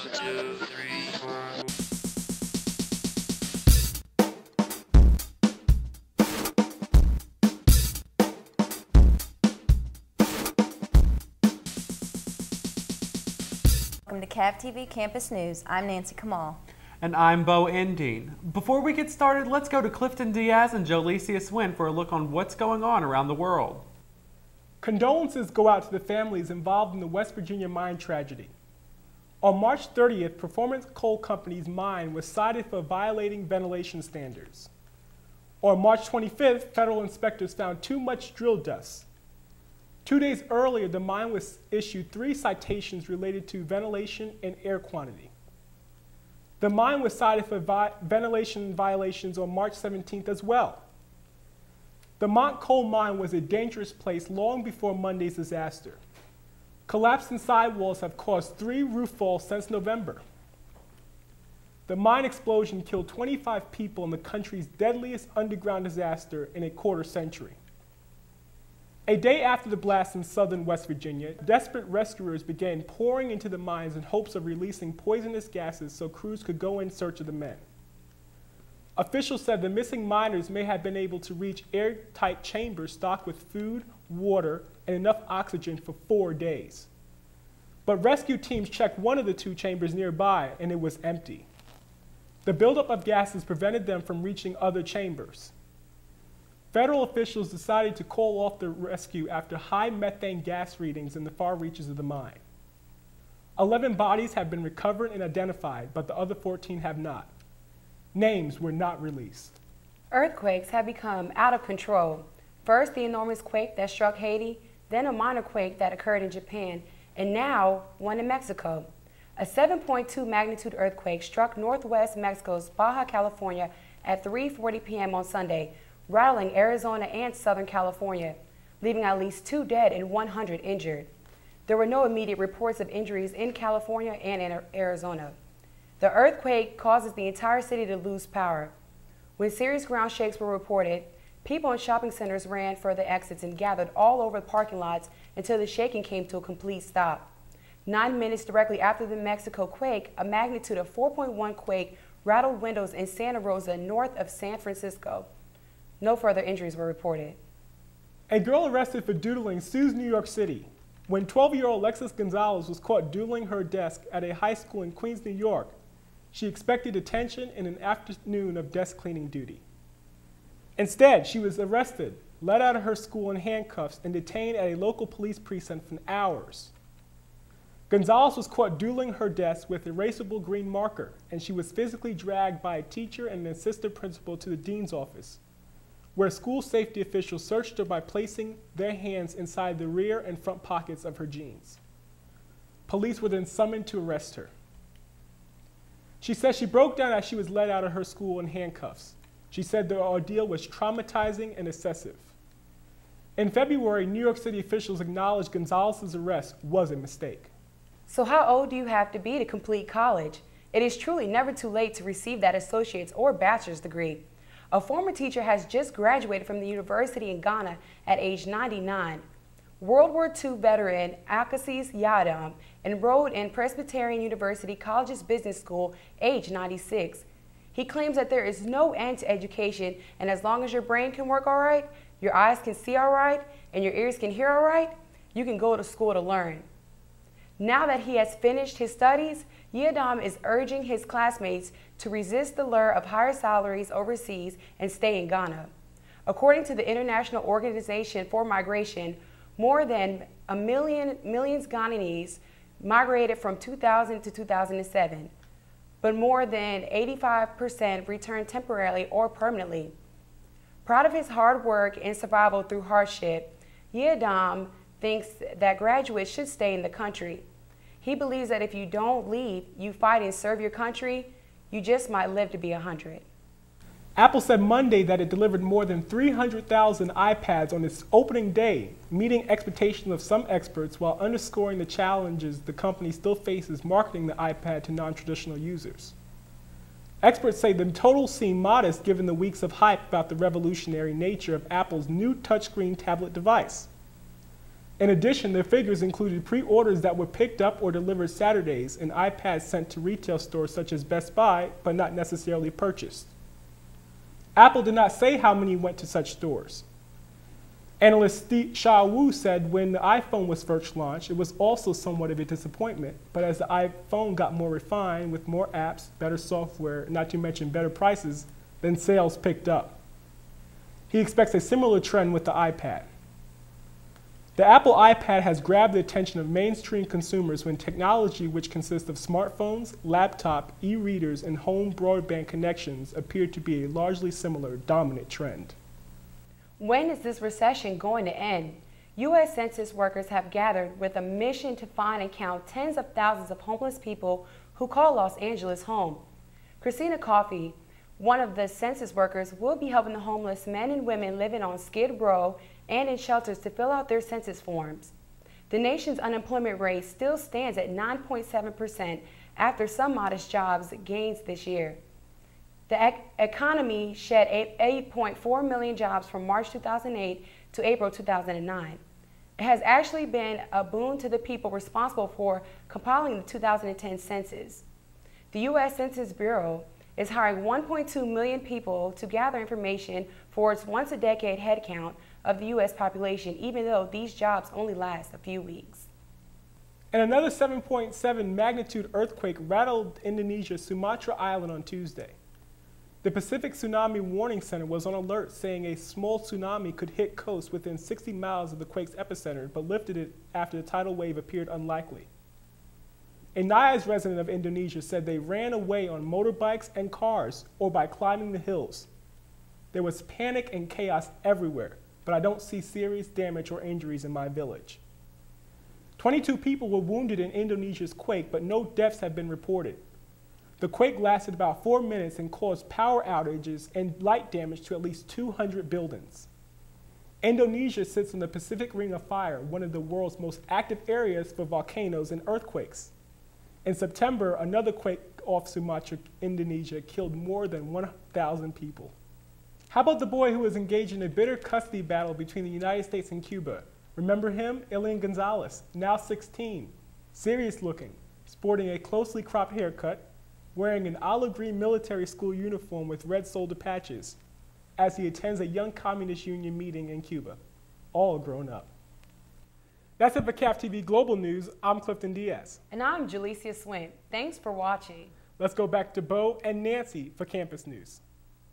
2, 3, 4. Welcome to CAV-TV Campus News. I'm Nancy Kamal. And I'm Bo Endine. Before we get started, let's go to Clifton Diaz and Jolicia Swin for a look on what's going on around the world. Condolences go out to the families involved in the West Virginia mine tragedy. On March 30th, Performance Coal Company's mine was cited for violating ventilation standards. On March 25th, federal inspectors found too much drill dust. 2 days earlier, the mine was issued 3 citations related to ventilation and air quantity. The mine was cited for ventilation violations on March 17th as well. The Mont Coal mine was a dangerous place long before Monday's disaster. Collapsing sidewalls have caused 3 roof falls since November. The mine explosion killed 25 people in the country's deadliest underground disaster in a quarter century. A day after the blast in southern West Virginia, desperate rescuers began pouring into the mines in hopes of releasing poisonous gases so crews could go in search of the men. Officials said the missing miners may have been able to reach airtight chambers stocked with food, water, and enough oxygen for 4 days. But rescue teams checked one of the 2 chambers nearby, and it was empty. The buildup of gases prevented them from reaching other chambers. Federal officials decided to call off the rescue after high methane gas readings in the far reaches of the mine. 11 bodies have been recovered and identified, but the other 14 have not. Names were not released. Earthquakes have become out of control. First, the enormous quake that struck Haiti, then a minor quake that occurred in Japan, and now one in Mexico. A 7.2 magnitude earthquake struck northwest Mexico's Baja California at 3:40 p.m. on Sunday, rattling Arizona and Southern California, leaving at least 2 dead and 100 injured. There were no immediate reports of injuries in California and in Arizona. The earthquake causes the entire city to lose power. When serious ground shakes were reported, people in shopping centers ran for the exits and gathered all over the parking lots until the shaking came to a complete stop. 9 minutes directly after the Mexico quake, a magnitude of 4.1 quake rattled windows in Santa Rosa, north of San Francisco. No further injuries were reported. A girl arrested for doodling sues New York City. When 12-year-old Alexis Gonzalez was caught doodling her desk at a high school in Queens, New York, she expected attention and an afternoon of desk cleaning duty. Instead, she was arrested, led out of her school in handcuffs, and detained at a local police precinct for hours. Gonzalez was caught doodling her desk with erasable green marker, and she was physically dragged by a teacher and an assistant principal to the dean's office, where school safety officials searched her by placing their hands inside the rear and front pockets of her jeans. Police were then summoned to arrest her. She said she broke down as she was led out of her school in handcuffs. She said the ordeal was traumatizing and excessive. In February, New York City officials acknowledged Gonzalez's arrest was a mistake. So how old do you have to be to complete college? It is truly never too late to receive that associate's or bachelor's degree. A former teacher has just graduated from the university in Ghana at age 99. World War II veteran Akasis Yadam enrolled in Presbyterian University College's Business School, age 96. He claims that there is no end to education, and as long as your brain can work all right, your eyes can see all right, and your ears can hear all right, you can go to school to learn. Now that he has finished his studies, Yadam is urging his classmates to resist the lure of higher salaries overseas and stay in Ghana. According to the International Organization for Migration, more than millions Ghanaians migrated from 2000 to 2007, but more than 85% returned temporarily or permanently. Proud of his hard work and survival through hardship, Yadam thinks that graduates should stay in the country. He believes that if you don't leave, you fight and serve your country, you just might live to be 100. Apple said Monday that it delivered more than 300,000 iPads on its opening day, meeting expectations of some experts while underscoring the challenges the company still faces marketing the iPad to non-traditional users. Experts say the total seemed modest given the weeks of hype about the revolutionary nature of Apple's new touchscreen tablet device. In addition, the figures included pre-orders that were picked up or delivered Saturdays and iPads sent to retail stores such as Best Buy, but not necessarily purchased. Apple did not say how many went to such stores. Analyst Sha Wu said when the iPhone was first launched, it was also somewhat of a disappointment, but as the iPhone got more refined with more apps, better software, not to mention better prices, then sales picked up. He expects a similar trend with the iPad. The Apple iPad has grabbed the attention of mainstream consumers when technology which consists of smartphones, laptop, e-readers, and home broadband connections appear to be a largely similar dominant trend. When is this recession going to end? U.S. Census workers have gathered with a mission to find and count tens of thousands of homeless people who call Los Angeles home. Christina Coffey, one of the census workers, will be helping the homeless men and women living on Skid Row and in shelters to fill out their census forms. The nation's unemployment rate still stands at 9.7% after some modest jobs gains this year. The economy shed 8.4 million jobs from March 2008 to April 2009. It has actually been a boon to the people responsible for compiling the 2010 census. The U.S. Census Bureau is hiring 1.2 million people to gather information for its once-a-decade headcount of the U.S. population, even though these jobs only last a few weeks. And another 7.7 magnitude earthquake rattled Indonesia's Sumatra Island on Tuesday. The Pacific Tsunami Warning Center was on alert, saying a small tsunami could hit coast within 60 miles of the quake's epicenter, but lifted it after the tidal wave appeared unlikely. A Nias resident of Indonesia said they ran away on motorbikes and cars or by climbing the hills. There was panic and chaos everywhere, but I don't see serious damage or injuries in my village. 22 people were wounded in Indonesia's quake, but no deaths have been reported. The quake lasted about 4 minutes and caused power outages and light damage to at least 200 buildings. Indonesia sits in the Pacific Ring of Fire, one of the world's most active areas for volcanoes and earthquakes. In September, another quake off Sumatra, Indonesia, killed more than 1,000 people. How about the boy who was engaged in a bitter custody battle between the United States and Cuba? Remember him? Elian Gonzalez, now 16, serious looking, sporting a closely cropped haircut, wearing an olive green military school uniform with red shoulder patches, as he attends a young communist union meeting in Cuba, all grown up. That's it for CAV-TV Global News. I'm Clifton Diaz. And I'm Jalecia Swint. Thanks for watching. Let's go back to Bo and Nancy for Campus News.